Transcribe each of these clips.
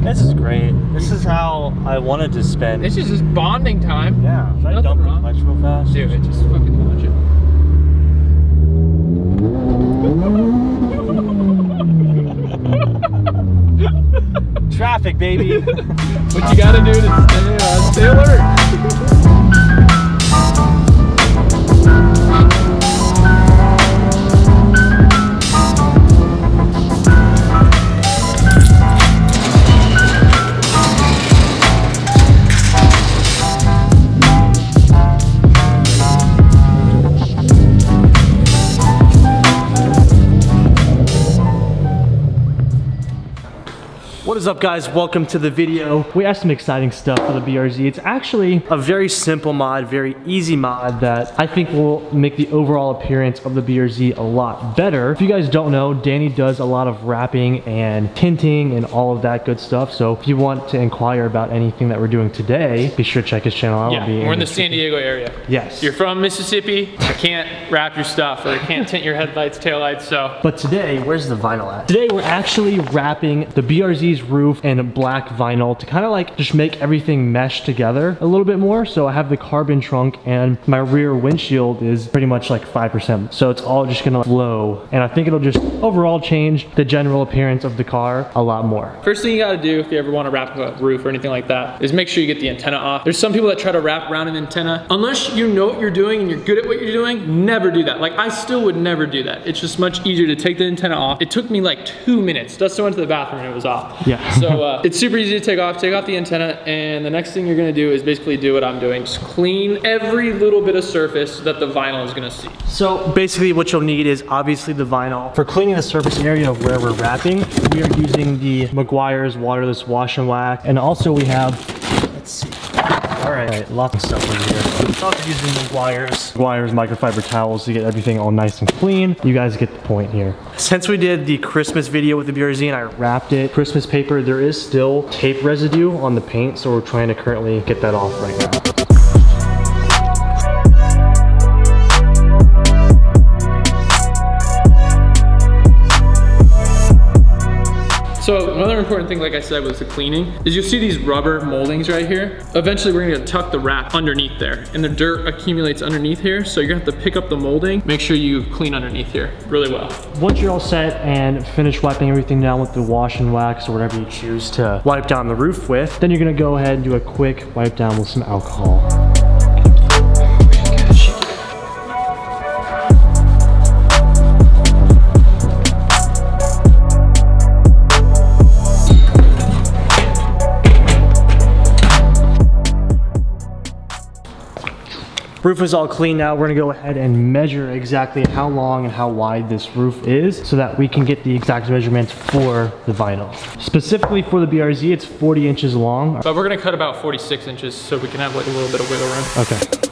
This is great. This is how I wanted to spend. This is just bonding time. Yeah. Should I dump the clutch real fast? Do it. Just fucking launch it. Traffic, baby. What you gotta do to stay alert. What is up, guys? Welcome to the video. We have some exciting stuff for the BRZ. It's actually a very simple mod, very easy mod that I think will make the overall appearance of the BRZ a lot better. If you guys don't know, Danny does a lot of wrapping and tinting and all of that good stuff. So if you want to inquire about anything that we're doing today, be sure to check his channel out. Yeah, we're in the San Diego area. Yes. You're from Mississippi, you can't wrap your stuff or you can't tint your headlights, taillights, so. But today, where's the vinyl at? Today we're actually wrapping the BRZ's roof in black vinyl to kind of like just make everything mesh together a little bit more. So I have the carbon trunk and my rear windshield is pretty much like 5%. So it's all just gonna flow. And I think it'll just overall change the general appearance of the car a lot more. First thing you gotta do if you ever wanna wrap a roof or anything like that is make sure you get the antenna off. There's some people that try to wrap around an antenna. Unless you know what you're doing and you're good at what you're doing, never do that. Like I still would never do that. It's just much easier to take the antenna off. It took me like 2 minutes. Dustin went to the bathroom and it was off. Yeah. So it's super easy to take off the antenna, and the next thing you're gonna do is basically do what I'm doing. Just clean every little bit of surface that the vinyl is gonna see. So basically what you'll need is obviously the vinyl. For cleaning the surface area of where we're wrapping, we are using the Meguiar's waterless wash and wax, and also we have, let's see. All right, lots of stuff over here. I'm also using Meguiar's microfiber towels to get everything all nice and clean. You guys get the point here. Since we did the Christmas video with the BRZ and I wrapped it, Christmas paper, there is still tape residue on the paint, so we're trying to currently get that off right now. So another important thing, like I said, was the cleaning, is you'll see these rubber moldings right here. Eventually we're gonna tuck the wrap underneath there and the dirt accumulates underneath here. So you're gonna have to pick up the molding, make sure you clean underneath here really well. Once you're all set and finish wiping everything down with the wash and wax or whatever you choose to wipe down the roof with, then you're gonna go ahead and do a quick wipe down with some alcohol. Roof is all clean now. We're gonna go ahead and measure exactly how long and how wide this roof is so that we can get the exact measurements for the vinyl. Specifically for the BRZ, it's 40 inches long. But we're gonna cut about 46 inches so we can have like a little bit of wiggle room. Okay.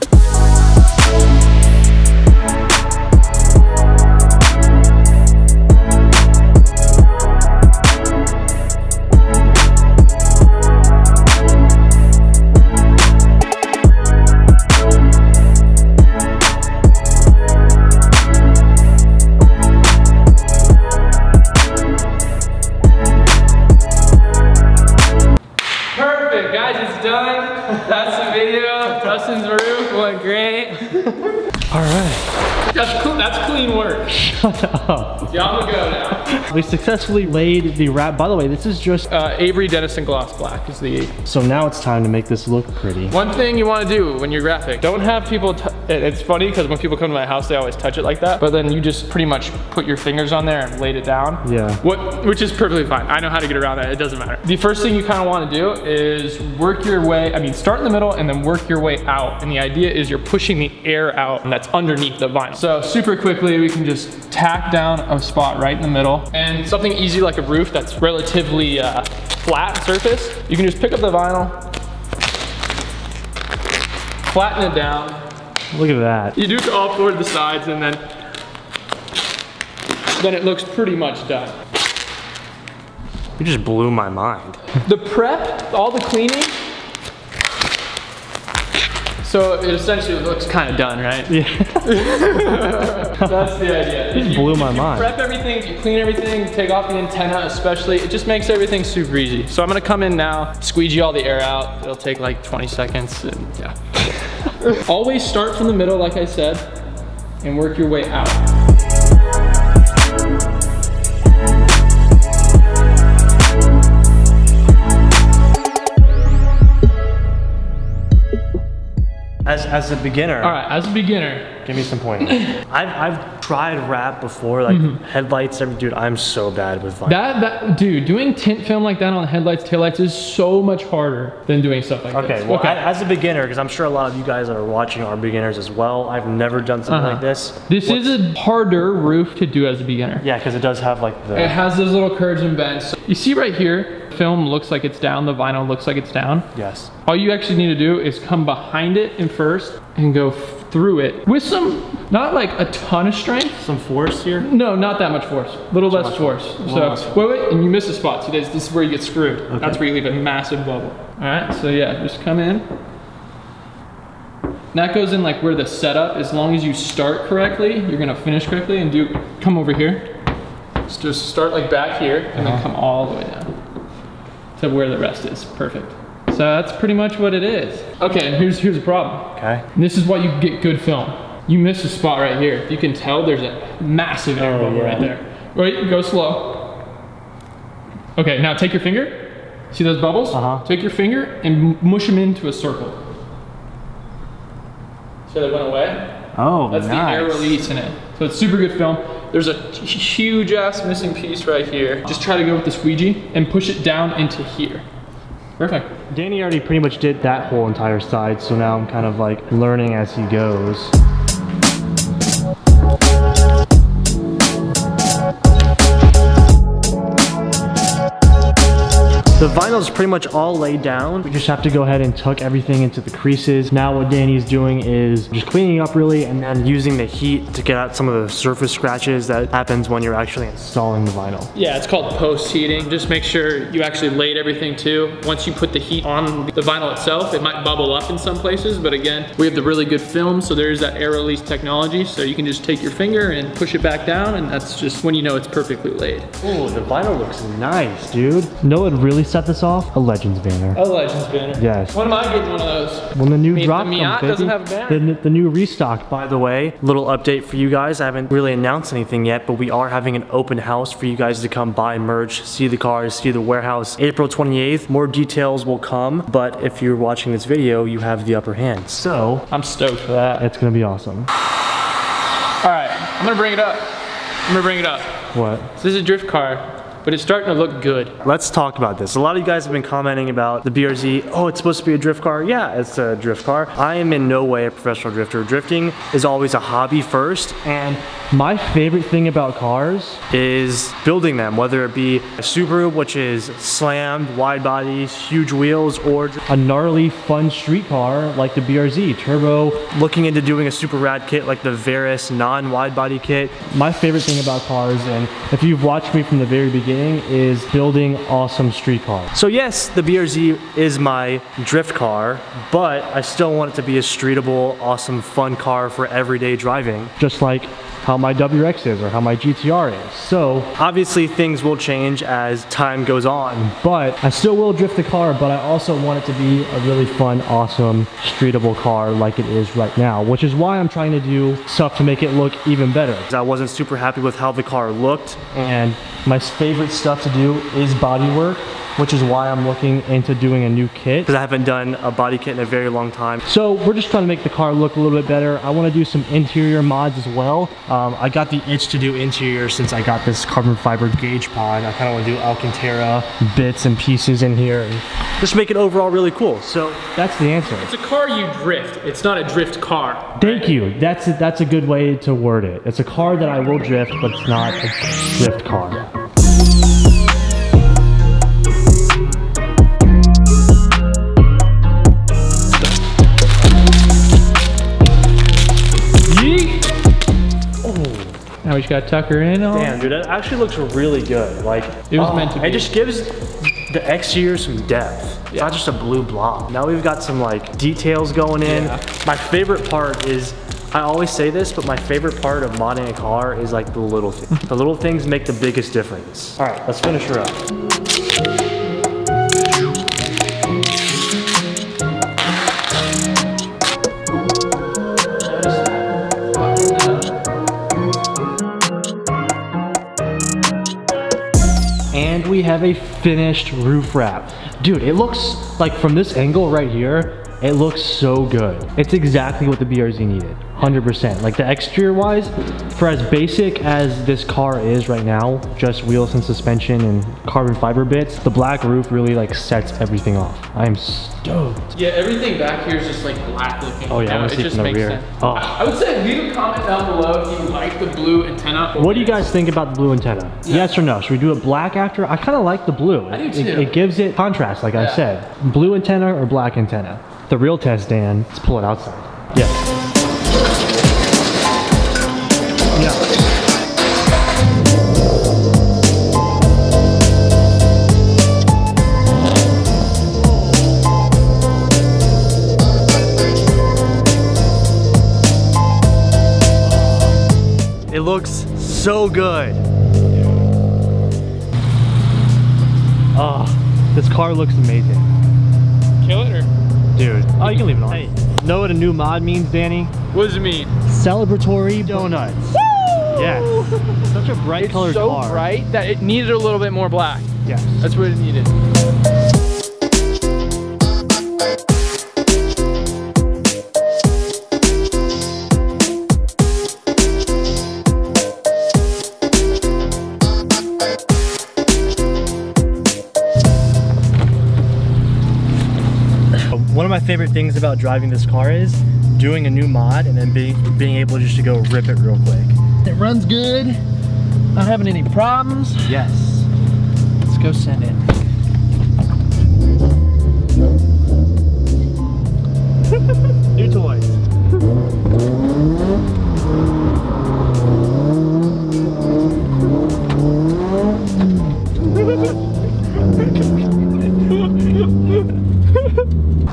All right. That's clean work. Shut up. Y'all go now. We successfully laid the wrap. By the way, this is just Avery Dennison Gloss Black is the. So now it's time to make this look pretty. One thing you want to do when you're graphic, don't have people, it's funny because when people come to my house, they always touch it like that, but then you just pretty much put your fingers on there and laid it down. Yeah. Which is perfectly fine. I know how to get around that, it doesn't matter. The first thing you kind of want to do is work your way, start in the middle and then work your way out. And the idea is you're pushing the air out and that's underneath the vinyl. So super quickly, we can just tack down a spot right in the middle. And something easy like a roof that's relatively flat surface, you can just pick up the vinyl, flatten it down. Look at that. You do all four of the sides and then it looks pretty much done. You just blew my mind. The prep, all the cleaning, So it essentially looks kind of done, right? Yeah. That's the idea. It blew my mind. Prep everything, you clean everything, take off the antenna especially, it just makes everything super easy. So I'm gonna come in now, squeegee all the air out. It'll take like 20 seconds and yeah. Always start from the middle, like I said, and work your way out. As a beginner. All right, as a beginner. Give me some pointers. I've tried wrap before, like headlights. Dude, I'm so bad with vinyl. Dude, doing tint film like that on headlights, taillights is so much harder than doing stuff like this. Well, as a beginner, because I'm sure a lot of you guys that are watching are beginners as well. I've never done something like this. This is a harder roof to do as a beginner. Yeah, because it does have like the... It has those little curves and bends. So you see right here, film looks like it's down, the vinyl looks like it's down. Yes. All you actually need to do is come behind it in first and go through it with some, not like a ton of strength. Some force here? No, not that much force. A little less force. So, wait, and you miss a spot. See, this is where you get screwed. Okay. That's where you leave a massive bubble. All right, so yeah, just come in. And that goes in like where the setup, as long as you start correctly, you're gonna finish correctly and come over here. Just start like back here and then come all the way down to where the rest is. Perfect. So that's pretty much what it is. Okay, and here's the problem. Okay. And this is why you get good film. You miss a spot right here. If you can tell, there's a massive air bubble right there. Wait, go slow. Okay, now take your finger. See those bubbles? Take your finger and mush them into a circle. So they went away? Oh, that's nice. the air release in it. So it's super good film. There's a huge ass missing piece right here. Just try to go with the squeegee and push it down into here. Perfect. Danny already pretty much did that whole entire side, so now I'm kind of like learning as he goes. The vinyl is pretty much all laid down. We just have to go ahead and tuck everything into the creases. Now what Danny's doing is just cleaning up really and then using the heat to get out some of the surface scratches that happens when you're actually installing the vinyl. Yeah, it's called post heating. Just make sure you actually laid everything too. Once you put the heat on the vinyl itself, it might bubble up in some places, but again, we have the really good film, so there's that air release technology, so you can just take your finger and push it back down, and that's just when you know it's perfectly laid. Ooh, the vinyl looks nice, dude. No, it really set this off? A Legends banner. A Legends banner. Yes. When am I getting one of those? When the new drop the comes, baby. doesn't have a banner. The new restock, by the way. Little update for you guys. I haven't really announced anything yet, but we are having an open house for you guys to come buy merch, see the cars, see the warehouse. April 28th. More details will come, but if you're watching this video, you have the upper hand. So I'm stoked for that. It's gonna be awesome. All right, I'm gonna bring it up. What? This is a drift car, but it's starting to look good. Let's talk about this. A lot of you guys have been commenting about the BRZ. Oh, it's supposed to be a drift car. Yeah, it's a drift car. I am in no way a professional drifter. Drifting is always a hobby first, and my favorite thing about cars is building them, whether it be a Subaru, which is slammed, wide bodies, huge wheels, or a gnarly, fun street car like the BRZ Turbo. Looking into doing a super rad kit like the Veris non-wide body kit. My favorite thing about cars, and if you've watched me from the very beginning, is building awesome street cars. So yes, the BRZ is my drift car, but I still want it to be a streetable, awesome, fun car for everyday driving, just like how my WRX is or how my GTR is. So obviously things will change as time goes on, but I still will drift the car, but I also want it to be a really fun, awesome, streetable car like it is right now, which is why I'm trying to do stuff to make it look even better. I wasn't super happy with how the car looked, and my favorite stuff to do is body work, which is why I'm looking into doing a new kit, because I haven't done a body kit in a very long time. So we're just trying to make the car look a little bit better. I want to do some interior mods as well. I got the itch to do interior since I got this carbon fiber gauge pod. I kind of want to do Alcantara bits and pieces in here and just make it overall really cool. So that's the answer. It's a car you drift. It's not a drift car. Thank you. That's a good way to word it. It's a car that I will drift, but it's not a drift car. Now we just got Tucker in. Damn, dude, that actually looks really good. Like, it was meant to be. It just gives The exterior is some depth. It's not just a blue blob. Now we've got some like details going in. My favorite part is, I always say this, but my favorite part of modding a car is like the little things. The little things make the biggest difference. All right, let's finish her up. And we have a finished roof wrap. Dude, it looks like from this angle right here, it looks so good. It's exactly what the BRZ needed, 100%. Like the exterior wise, for as basic as this car is right now, just wheels and suspension and carbon fiber bits, the black roof really like sets everything off. I am stoked. Yeah, everything back here is just like black looking. Oh yeah, I want to see it from the rear. Sense. Oh. I would say leave a comment down below if you like the blue antenna. What do you guys think about the blue antenna? Yeah. Yes or no? Should we do it black after? I kind of like the blue. I do too. It gives it contrast, like I said. Blue antenna or black antenna? The real test, Dan. Let's pull it outside. Yeah. It looks so good. Oh, this car looks amazing. Kill it or? Dude. Oh, you can leave it on. Hey, know what a new mod means, Danny? What does it mean? Celebratory donuts. Woo! Yes. Such a bright colored car. So bright that it needed a little bit more black. Yes. That's what it needed. One of my favorite things about driving this car is doing a new mod and then being able just to go rip it real quick. It runs good, not having any problems. Yes. Let's go send it. New toys.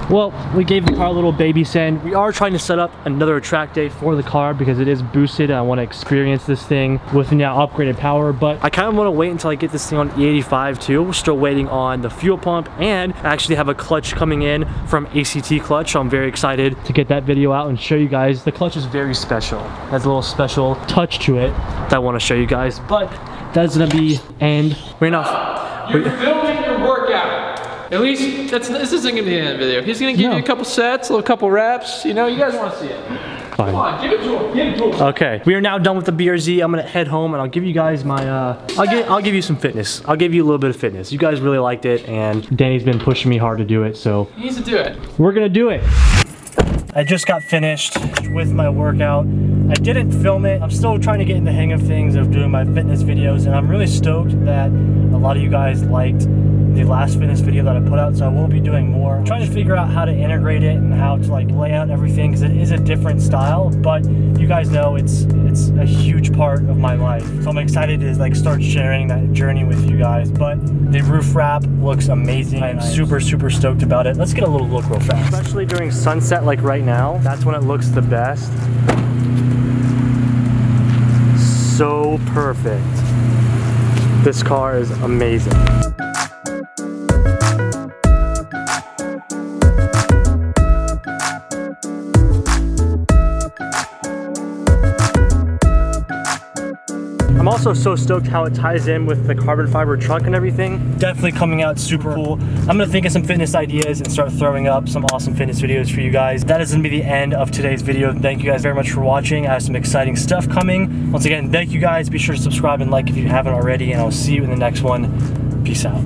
Well, we gave the car a little baby send. We are trying to set up another track day for the car because it is boosted and I want to experience this thing with now upgraded power, but I kind of want to wait until I get this thing on E85 too. We're still waiting on the fuel pump and I actually have a clutch coming in from ACT Clutch, so I'm very excited to get that video out and show you guys. The clutch is very special. It has a little special touch to it that I want to show you guys, but that's gonna be end. We're not. You're filming your workout. At least this isn't gonna be the end of the video. He's gonna give you a couple sets, a couple reps. You know, you guys want to see it. Fine. Come on, give it to him. Give it to him. Okay, we are now done with the BRZ. I'm gonna head home and I'll give you guys my. I'll give you some fitness. I'll give you a little bit of fitness. You guys really liked it, and Danny's been pushing me hard to do it, so he needs to do it. We're gonna do it. I just got finished with my workout. I didn't film it. I'm still trying to get in the hang of things of doing my fitness videos, and I'm really stoked that a lot of you guys liked the last fitness video that I put out, so I will be doing more. I'm trying to figure out how to integrate it and how to like lay out everything because it is a different style, but you guys know it's a huge part of my life. So I'm excited to like start sharing that journey with you guys. But the roof wrap looks amazing. I'm super stoked about it. Let's get a little look real fast. Especially during sunset like right now, that's when it looks the best. So perfect. This car is amazing. I'm also so stoked how it ties in with the carbon fiber truck and everything. Definitely coming out super cool. I'm gonna think of some fitness ideas and start throwing up some awesome fitness videos for you guys. That is gonna be the end of today's video. Thank you guys very much for watching. I have some exciting stuff coming. Once again, thank you guys. Be sure to subscribe and like if you haven't already, and I'll see you in the next one. Peace out.